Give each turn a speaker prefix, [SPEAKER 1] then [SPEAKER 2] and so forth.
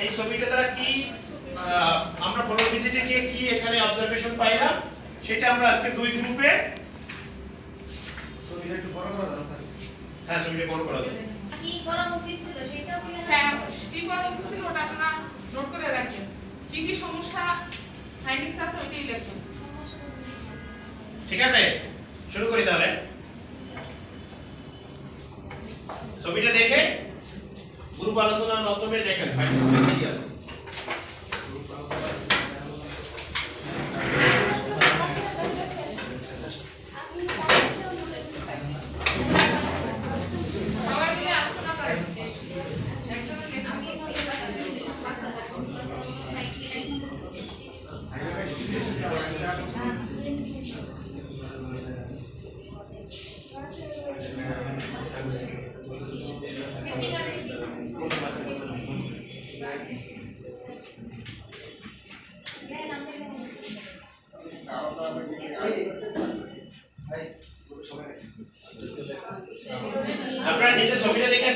[SPEAKER 1] এই ছবিটা দ্বারা কি আমরা ফলো ভিজিটে গিয়ে কি এখানে অবজারভেশন পাইলাম সেটা আমরা আজকে দুই গ্রুপে ছবিটা একটু বড় করা যাবে স্যার। হ্যাঁ ছবিটা বড় করা যাবে।
[SPEAKER 2] কি করা উচিত ছিল সেটাও কি
[SPEAKER 3] হ্যাঁ কি করা উচিত ছিল ওটা আপনারা নোট করে রাখবেন। কি কি সমস্যা ফাইন্ডিংস আছে ওইটাই লিখবেন।
[SPEAKER 1] ঠিক আছে শুরু করি তাহলে। ছবিটা দেখে গ্রুপ আলোচনার মাধ্যমে দেখেন ফাইন্ডিংসটা কি আছে।
[SPEAKER 3] সবাই মিলে আলোচনা করেন।
[SPEAKER 1] আপনারা নিজে ছবিটা দেখে